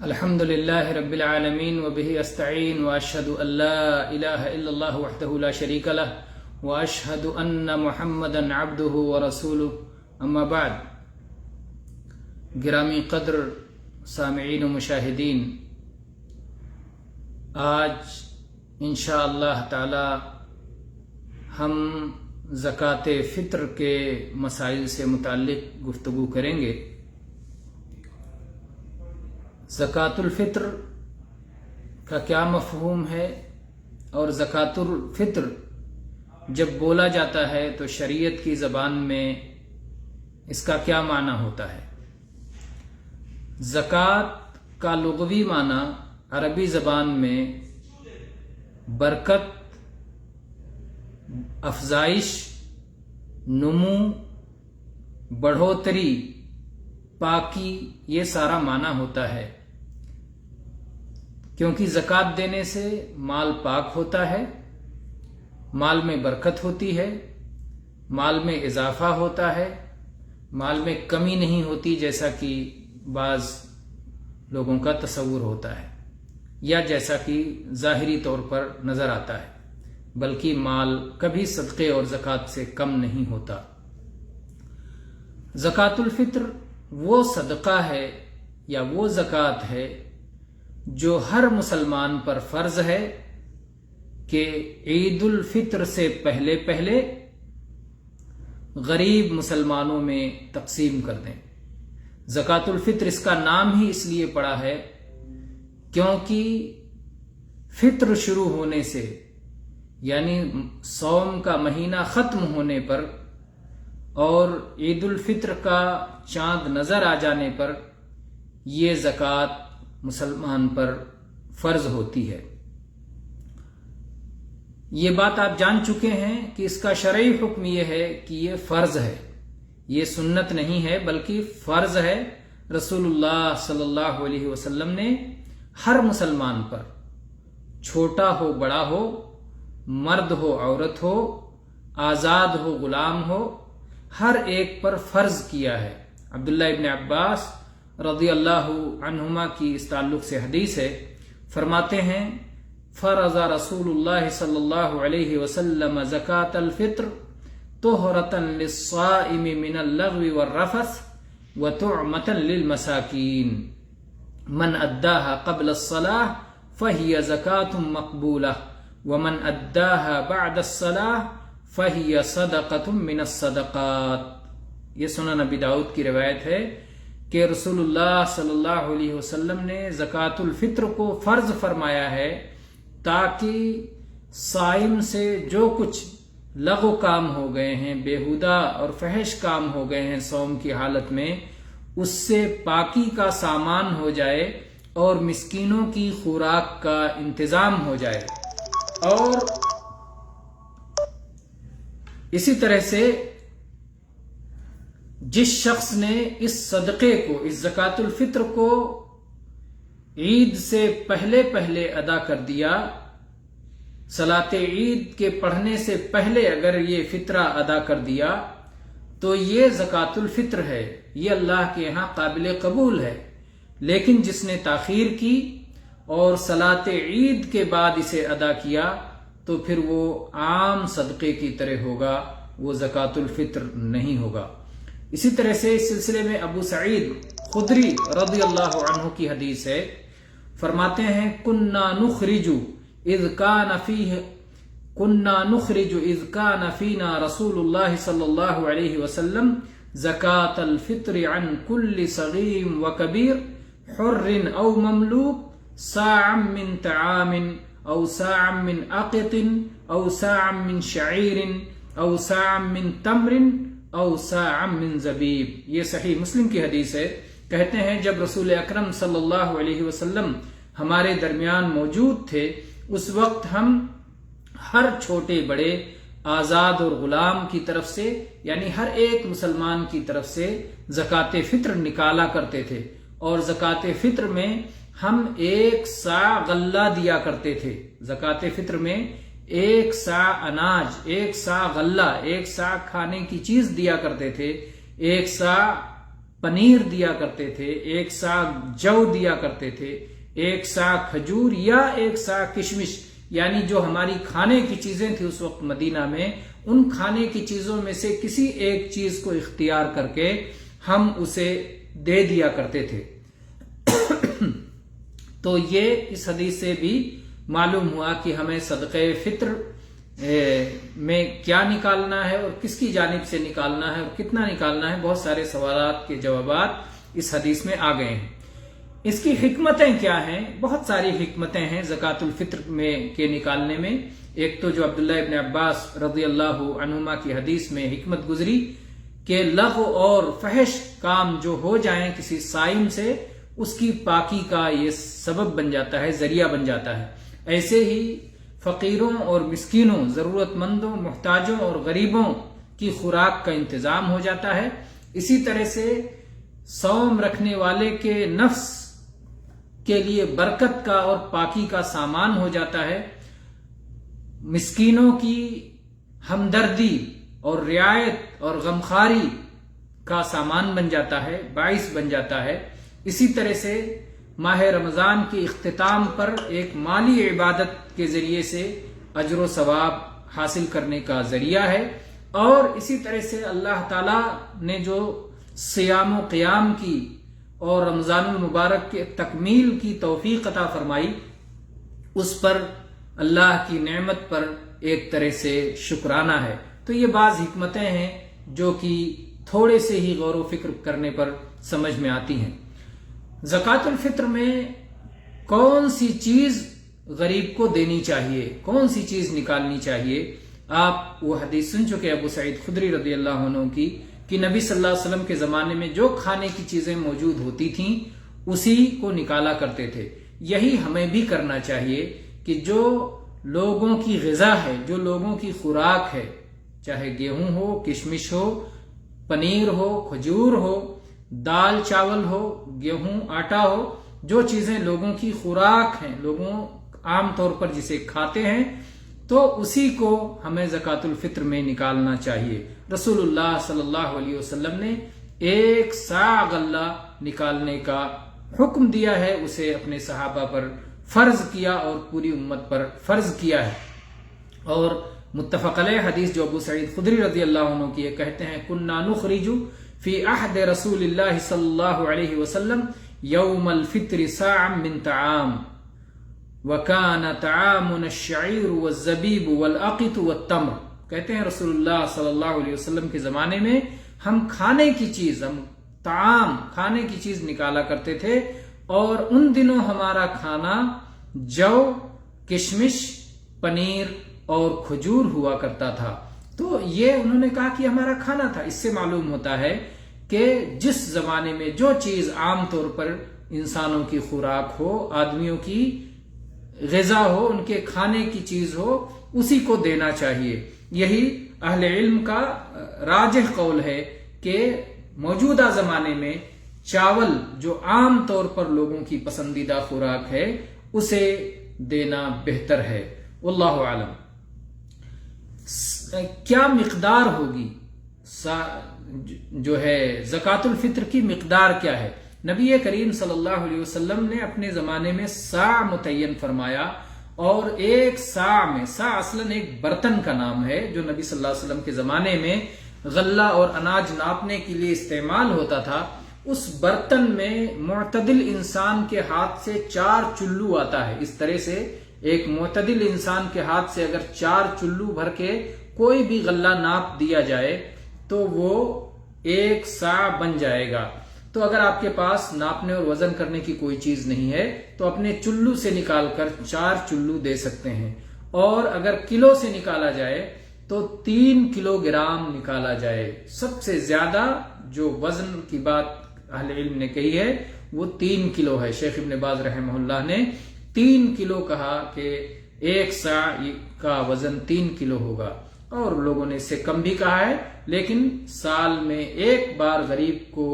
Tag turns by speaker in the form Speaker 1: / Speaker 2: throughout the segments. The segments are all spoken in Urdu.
Speaker 1: الحمد لله رب العالمين وبه أستعين وأشهد أن لا إله إلا الله وحده لا شريك له وأشهد أن محمدا عبده ورسوله أما بعد. گرامی قدر سامعین و مشاہدین، آج انشاءاللہ تعالی ہم زکوٰۃ فطر کے مسائل سے متعلق گفتگو کریں گے۔ زکوٰۃ الفطر کا کیا مفہوم ہے اور زکوٰۃ الفطر جب بولا جاتا ہے تو شریعت کی زبان میں اس کا کیا معنی ہوتا ہے؟ زکوٰۃ کا لغوی معنی عربی زبان میں برکت، افزائش، نمو، بڑھوتری، پاکی، یہ سارا معنی ہوتا ہے، کیونکہ زکوٰۃ دینے سے مال پاک ہوتا ہے، مال میں برکت ہوتی ہے، مال میں اضافہ ہوتا ہے، مال میں کمی نہیں ہوتی جیسا کہ بعض لوگوں کا تصور ہوتا ہے یا جیسا کہ ظاہری طور پر نظر آتا ہے، بلکہ مال کبھی صدقے اور زکوٰۃ سے کم نہیں ہوتا۔ زکوٰۃ الفطر وہ صدقہ ہے یا وہ زکوٰۃ ہے جو ہر مسلمان پر فرض ہے کہ عید الفطر سے پہلے پہلے غریب مسلمانوں میں تقسیم کر دیں۔ زکوٰۃ الفطر اس کا نام ہی اس لیے پڑا ہے کیونکہ فطر شروع ہونے سے، یعنی صوم کا مہینہ ختم ہونے پر اور عید الفطر کا چاند نظر آ جانے پر یہ زکوٰۃ مسلمان پر فرض ہوتی ہے۔ یہ بات آپ جان چکے ہیں کہ اس کا شرعی حکم یہ ہے کہ یہ فرض ہے، یہ سنت نہیں ہے بلکہ فرض ہے۔ رسول اللہ صلی اللہ علیہ وسلم نے ہر مسلمان پر، چھوٹا ہو بڑا ہو، مرد ہو عورت ہو، آزاد ہو غلام ہو، ہر ایک پر فرض کیا ہے۔ عبداللہ ابن عباس رضی اللہ عنہما کی اس تعلق سے حدیث ہے، فرماتے ہیں فرض رسول اللہ صلی اللہ علیہ وسلم زکاۃ الفطر طہرۃ للصائم من اللغو والرفث وطعمۃ للمساکین من اداها قبل الصلاة فهي زکاۃ مقبولہ ومن اداها بعد الصلاة فهي صدقۃ من الصدقات۔ یہ سنن ابی داؤد کی روایت ہے کہ رسول اللہ صلی اللہ علیہ وسلم نے زکوٰۃ الفطر کو فرض فرمایا ہے تاکہ صائم سے جو کچھ لغو کام ہو گئے ہیں، بیہودہ اور فحش کام ہو گئے ہیں صوم کی حالت میں، اس سے پاکی کا سامان ہو جائے اور مسکینوں کی خوراک کا انتظام ہو جائے۔ اور اسی طرح سے جس شخص نے اس صدقے کو، اس زکوٰۃ الفطر کو عید سے پہلے پہلے ادا کر دیا، صلاۃ عید کے پڑھنے سے پہلے اگر یہ فطرہ ادا کر دیا تو یہ زکوٰۃ الفطر ہے، یہ اللہ کے ہاں قابل قبول ہے۔ لیکن جس نے تاخیر کی اور صلاۃ عید کے بعد اسے ادا کیا تو پھر وہ عام صدقے کی طرح ہوگا، وہ زکوٰۃ الفطر نہیں ہوگا۔ اسی طرح سے اس سلسلے میں ابو سعید خدری رضی اللہ عنہ کی حدیث ہے، فرماتے ہیں كنا نخرج اذ كان فينا رسول الله صلی اللہ علیہ وسلم زکاۃ الفطر عن كل صغير وكبير حر او مملوك صاعا من طعام او صاعا من اقط او صاعا من شعير او صاعا من تمر او صاعا من زبیب۔ یہ صحیح مسلم کی حدیث ہے۔ کہتے ہیں جب رسول اکرم صلی اللہ علیہ وسلم ہمارے درمیان موجود تھے اس وقت ہم ہر چھوٹے بڑے، آزاد اور غلام کی طرف سے، یعنی ہر ایک مسلمان کی طرف سے زکوٰۃ فطر نکالا کرتے تھے، اور زکوٰۃ فطر میں ہم 1 صاع غلہ دیا کرتے تھے۔ زکوٰۃ فطر میں 1 صاع اناج، 1 صاع غلہ، 1 صاع کھانے کی چیز دیا کرتے تھے، 1 صاع پنیر دیا کرتے تھے، 1 سا جو دیا کرتے تھے، 1 سا کھجور یا 1 سا کشمش، یعنی جو ہماری کھانے کی چیزیں تھیں اس وقت مدینہ میں، ان کھانے کی چیزوں میں سے کسی ایک چیز کو اختیار کر کے ہم اسے دے دیا کرتے تھے۔ تو یہ اس حدیث سے بھی معلوم ہوا کہ ہمیں صدقہ فطر میں کیا نکالنا ہے اور کس کی جانب سے نکالنا ہے اور کتنا نکالنا ہے۔ بہت سارے سوالات کے جوابات اس حدیث میں آ گئے ہیں۔ اس کی حکمتیں کیا ہیں؟ بہت ساری حکمتیں ہیں زکوٰۃ الفطر میں کے نکالنے میں۔ ایک تو جو عبداللہ ابن عباس رضی اللہ عنہما کی حدیث میں حکمت گزری کہ لغو اور فحش کام جو ہو جائیں کسی صائم سے، اس کی پاکی کا یہ سبب بن جاتا ہے، ذریعہ بن جاتا ہے۔ ایسے ہی فقیروں اور مسکینوں، ضرورت مندوں، محتاجوں اور غریبوں کی خوراک کا انتظام ہو جاتا ہے۔ اسی طرح سے صوم رکھنے والے کے نفس کے لیے برکت کا اور پاکی کا سامان ہو جاتا ہے۔ مسکینوں کی ہمدردی اور رعایت اور غمخواری کا سامان بن جاتا ہے، باعث بن جاتا ہے۔ اسی طرح سے ماہ رمضان کے اختتام پر ایک مالی عبادت کے ذریعے سے اجر و ثواب حاصل کرنے کا ذریعہ ہے۔ اور اسی طرح سے اللہ تعالی نے جو صیام و قیام کی اور رمضان المبارک کے تکمیل کی توفیق عطا فرمائی، اس پر اللہ کی نعمت پر ایک طرح سے شکرانہ ہے۔ تو یہ بعض حکمتیں ہیں جو کہ تھوڑے سے ہی غور و فکر کرنے پر سمجھ میں آتی ہیں۔ زکوٰۃ الفطر میں کون سی چیز غریب کو دینی چاہیے، کون سی چیز نکالنی چاہیے؟ آپ وہ حدیث سن چکے ابو سعید خدری رضی اللہ عنہ کی کہ نبی صلی اللہ علیہ وسلم کے زمانے میں جو کھانے کی چیزیں موجود ہوتی تھیں اسی کو نکالا کرتے تھے۔ یہی ہمیں بھی کرنا چاہیے کہ جو لوگوں کی غذا ہے، جو لوگوں کی خوراک ہے، چاہے گیہوں ہو، کشمش ہو، پنیر ہو، کھجور ہو، دال چاول ہو، گیہوں آٹا ہو، جو چیزیں لوگوں کی خوراک ہیں، لوگوں عام طور پر جسے کھاتے ہیں، تو اسی کو ہمیں زکوٰۃ الفطر میں نکالنا چاہیے۔ رسول اللہ صلی اللہ علیہ وسلم نے 1 صاع غلہ نکالنے کا حکم دیا ہے، اسے اپنے صحابہ پر فرض کیا اور پوری امت پر فرض کیا ہے۔ اور متفق علیہ حدیث جو ابو سعید خدری رضی اللہ عنہ کی یہ کہتے ہیں کنا نخرج فی عہد رسول اللہ صلی اللہ علیہ وسلم یوم الفطر صاعا من طعام وکان طعامنا الشعیر والزبیب والاقط والتمر۔ کہتے ہیں رسول اللہ صلی اللہ علیہ وسلم کے زمانے میں ہم کھانے کی چیز، ہم طعام کھانے کی چیز نکالا کرتے تھے، اور ان دنوں ہمارا کھانا جو، کشمش، پنیر اور کھجور ہوا کرتا تھا۔ تو یہ انہوں نے کہا کہ ہمارا کھانا تھا۔ اس سے معلوم ہوتا ہے کہ جس زمانے میں جو چیز عام طور پر انسانوں کی خوراک ہو، آدمیوں کی غذا ہو، ان کے کھانے کی چیز ہو، اسی کو دینا چاہیے۔ یہی اہل علم کا راجح قول ہے کہ موجودہ زمانے میں چاول جو عام طور پر لوگوں کی پسندیدہ خوراک ہے اسے دینا بہتر ہے۔ واللہ اعلم۔ کیا مقدار ہوگی جو ہے زکوٰۃ الفطر کی مقدار کیا ہے؟ نبی کریم صلی اللہ علیہ وسلم نے اپنے زمانے میں صاع متعین فرمایا، اور 1 صاع میں، صاع اصلاً ایک برتن کا نام ہے جو نبی صلی اللہ علیہ وسلم کے زمانے میں غلہ اور اناج ناپنے کے لیے استعمال ہوتا تھا۔ اس برتن میں معتدل انسان کے ہاتھ سے 4 چلو آتا ہے۔ اس طرح سے ایک معتدل انسان کے ہاتھ سے اگر 4 چلو بھر کے کوئی بھی غلہ ناپ دیا جائے تو وہ 1 صاع بن جائے گا۔ تو اگر آپ کے پاس ناپنے اور وزن کرنے کی کوئی چیز نہیں ہے تو اپنے چلو سے نکال کر 4 چلو دے سکتے ہیں، اور اگر کلو سے نکالا جائے تو 3 کلو گرام نکالا جائے۔ سب سے زیادہ جو وزن کی بات اہل علم نے کہی ہے وہ 3 کلو ہے۔ شیخ ابن باز رحمہ اللہ نے 3 کلو کہا کہ 1 صاع کا وزن 3 کلو ہوگا، اور لوگوں نے اس سے کم بھی کہا ہے، لیکن سال میں 1 بار غریب کو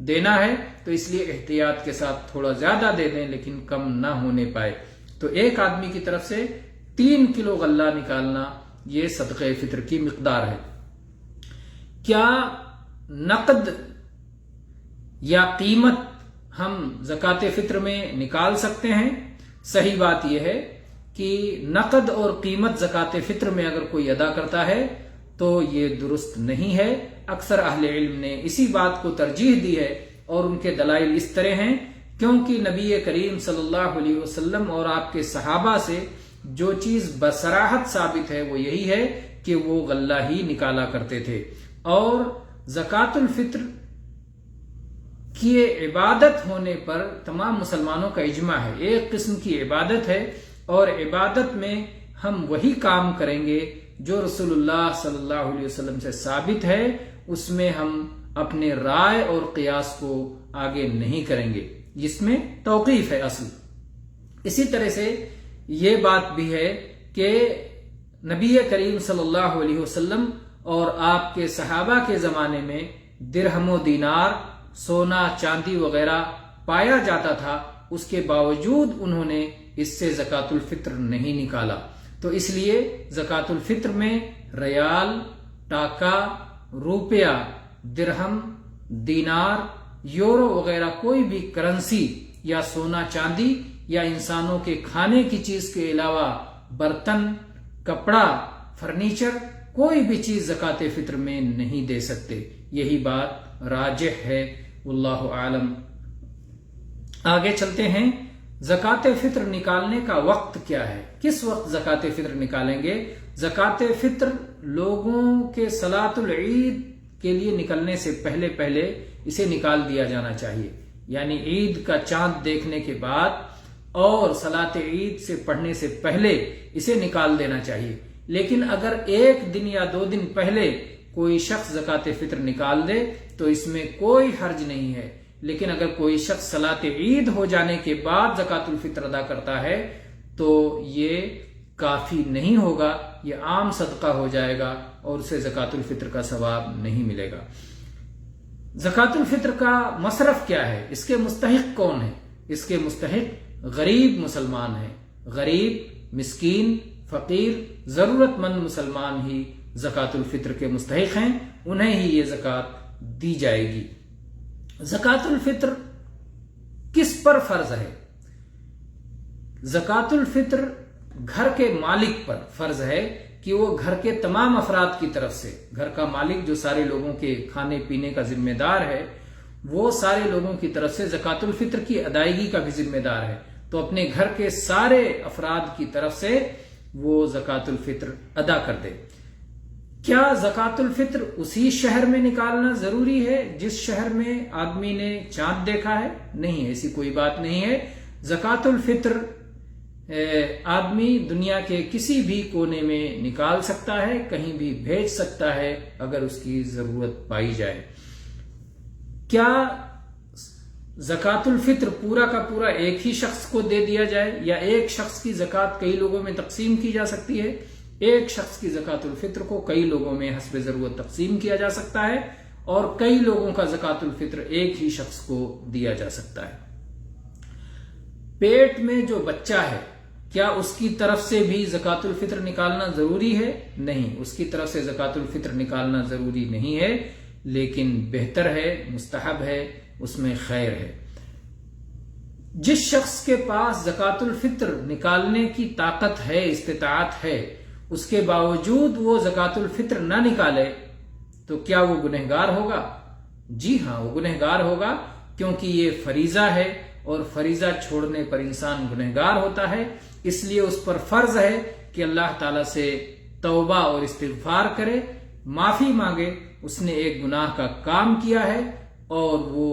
Speaker 1: دینا ہے تو اس لیے احتیاط کے ساتھ تھوڑا زیادہ دے دیں لیکن کم نہ ہونے پائے۔ تو ایک آدمی کی طرف سے 3 کلو غلہ نکالنا یہ صدقہ فطر کی مقدار ہے۔ کیا نقد یا قیمت ہم زکوٰۃ فطر میں نکال سکتے ہیں؟ صحیح بات یہ ہے کہ نقد اور قیمت زکوٰۃ فطر میں اگر کوئی ادا کرتا ہے تو یہ درست نہیں ہے۔ اکثر اہل علم نے اسی بات کو ترجیح دی ہے اور ان کے دلائل اس طرح ہیں کیونکہ نبی کریم صلی اللہ علیہ وسلم اور آپ کے صحابہ سے جو چیز بصراحت ثابت ہے وہ یہی ہے کہ وہ غلہ ہی نکالا کرتے تھے۔ اور زکوٰۃ الفطر کی عبادت ہونے پر تمام مسلمانوں کا اجماع ہے، ایک قسم کی عبادت ہے، اور عبادت میں ہم وہی کام کریں گے جو رسول اللہ صلی اللہ علیہ وسلم سے ثابت ہے، اس میں ہم اپنے رائے اور قیاس کو آگے نہیں کریں گے، جس میں توقیف ہے اصل۔ اسی طرح سے یہ بات بھی ہے کہ نبی کریم صلی اللہ علیہ وسلم اور آپ کے صحابہ کے زمانے میں درہم و دینار، سونا چاندی وغیرہ پایا جاتا تھا، اس کے باوجود انہوں نے اس سے زکوٰۃ الفطر نہیں نکالا۔ تو اس لیے زکوٰۃ الفطر میں ریال، ٹاکا، روپیہ، درہم، دینار، یورو وغیرہ کوئی بھی کرنسی یا سونا چاندی یا انسانوں کے کھانے کی چیز کے علاوہ برتن، کپڑا، فرنیچر، کوئی بھی چیز زکوٰۃ فطر میں نہیں دے سکتے۔ یہی بات راجح ہے، واللہ عالم۔ آگے چلتے ہیں، زکوٰۃ فطر نکالنے کا وقت کیا ہے؟ کس وقت زکوٰۃ فطر نکالیں گے؟ زکوٰۃ فطر لوگوں کے صلاۃ العید کے لیے نکلنے سے پہلے اسے نکال دیا جانا چاہیے، یعنی عید کا چاند دیکھنے کے بعد اور صلاۃ عید سے پڑھنے سے پہلے اسے نکال دینا چاہیے۔ لیکن اگر ایک دن یا 2 دن پہلے کوئی شخص زکوٰۃ فطر نکال دے تو اس میں کوئی حرج نہیں ہے، لیکن اگر کوئی شخص صلاۃ عید ہو جانے کے بعد زکوٰۃ الفطر ادا کرتا ہے تو یہ کافی نہیں ہوگا، یہ عام صدقہ ہو جائے گا اور اسے زکوٰۃ الفطر کا ثواب نہیں ملے گا۔ زکوٰۃ الفطر کا مصرف کیا ہے؟ اس کے مستحق کون ہے؟ اس کے مستحق غریب مسلمان ہیں۔ غریب، مسکین، فقیر، ضرورت مند مسلمان ہی زکوٰۃ الفطر کے مستحق ہیں، انہیں ہی یہ زکوٰۃ دی جائے گی۔ زکوٰۃ الفطر کس پر فرض ہے؟ زکوٰۃ الفطر گھر کے مالک پر فرض ہے کہ وہ گھر کے تمام افراد کی طرف سے، گھر کا مالک جو سارے لوگوں کے کھانے پینے کا ذمہ دار ہے، وہ سارے لوگوں کی طرف سے زکوٰۃ الفطر کی ادائیگی کا بھی ذمہ دار ہے، تو اپنے گھر کے سارے افراد کی طرف سے وہ زکوٰۃ الفطر ادا کر دے۔ کیا زکوٰۃ الفطر اسی شہر میں نکالنا ضروری ہے جس شہر میں آدمی نے چاند دیکھا ہے؟ نہیں، ایسی کوئی بات نہیں ہے۔ زکوٰۃ الفطر آدمی دنیا کے کسی بھی کونے میں نکال سکتا ہے، کہیں بھی بھیج سکتا ہے اگر اس کی ضرورت پائی جائے۔ کیا زکوٰۃ الفطر پورا کا پورا ایک ہی شخص کو دے دیا جائے، یا ایک شخص کی زکوٰۃ کئی لوگوں میں تقسیم کی جا سکتی ہے؟ ایک شخص کی زکوٰۃ الفطر کو کئی لوگوں میں حسب ضرورت تقسیم کیا جا سکتا ہے، اور کئی لوگوں کا زکوٰۃ الفطر ایک ہی شخص کو دیا جا سکتا ہے۔ پیٹ میں جو بچہ ہے، کیا اس کی طرف سے بھی زکوٰۃ الفطر نکالنا ضروری ہے؟ نہیں، اس کی طرف سے زکوٰۃ الفطر نکالنا ضروری نہیں ہے، لیکن بہتر ہے، مستحب ہے، اس میں خیر ہے۔ جس شخص کے پاس زکوٰۃ الفطر نکالنے کی طاقت ہے، استطاعت ہے، اس کے باوجود وہ زکوٰۃ الفطر نہ نکالے تو کیا وہ گنہگار ہوگا؟ جی ہاں، وہ گنہگار ہوگا، کیونکہ یہ فریضہ ہے، اور فریضہ چھوڑنے پر انسان گنہگار ہوتا ہے۔ اس لیے اس پر فرض ہے کہ اللہ تعالیٰ سے توبہ اور استغفار کرے، معافی مانگے، اس نے ایک گناہ کا کام کیا ہے، اور وہ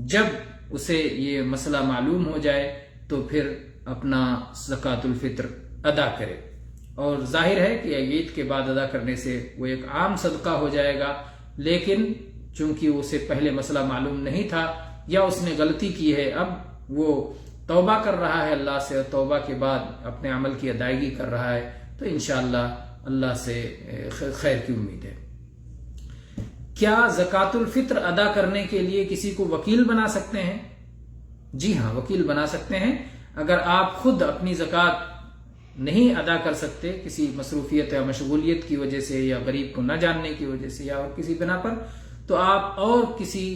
Speaker 1: جب اسے یہ مسئلہ معلوم ہو جائے تو پھر اپنا زکوٰۃ الفطر ادا کرے۔ اور ظاہر ہے کہ عید کے بعد ادا کرنے سے وہ ایک عام صدقہ ہو جائے گا، لیکن چونکہ اسے پہلے مسئلہ معلوم نہیں تھا یا اس نے غلطی کی ہے، اب وہ توبہ کر رہا ہے اللہ سے، اور توبہ کے بعد اپنے عمل کی ادائیگی کر رہا ہے، تو انشاءاللہ اللہ سے خیر کی امید ہے۔ کیا زکوٰۃ الفطر ادا کرنے کے لیے کسی کو وکیل بنا سکتے ہیں؟ جی ہاں، وکیل بنا سکتے ہیں۔ اگر آپ خود اپنی زکوٰۃ نہیں ادا کر سکتے کسی مصروفیت یا مشغولیت کی وجہ سے، یا غریب کو نہ جاننے کی وجہ سے، یا اور کسی بنا پر، تو آپ اور کسی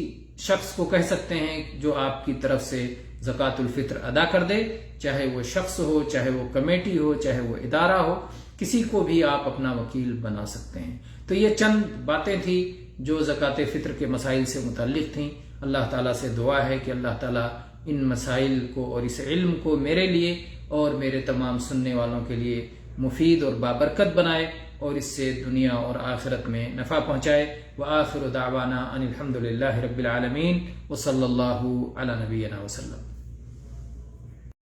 Speaker 1: شخص کو کہہ سکتے ہیں جو آپ کی طرف سے زکوٰۃ الفطر ادا کر دے، چاہے وہ شخص ہو، چاہے وہ کمیٹی ہو، چاہے وہ ادارہ ہو، کسی کو بھی آپ اپنا وکیل بنا سکتے ہیں۔ تو یہ چند باتیں تھیں جو زکوٰۃ فطر کے مسائل سے متعلق تھیں۔ اللہ تعالیٰ سے دعا ہے کہ اللہ تعالیٰ ان مسائل کو اور اس علم کو میرے لیے اور میرے تمام سننے والوں کے لیے مفید اور بابرکت بنائے اور اس سے دنیا اور آخرت میں نفع پہنچائے۔ وآخر دعوانا ان الحمد للہ رب العالمین وصلی اللہ علی نبینا وسلم۔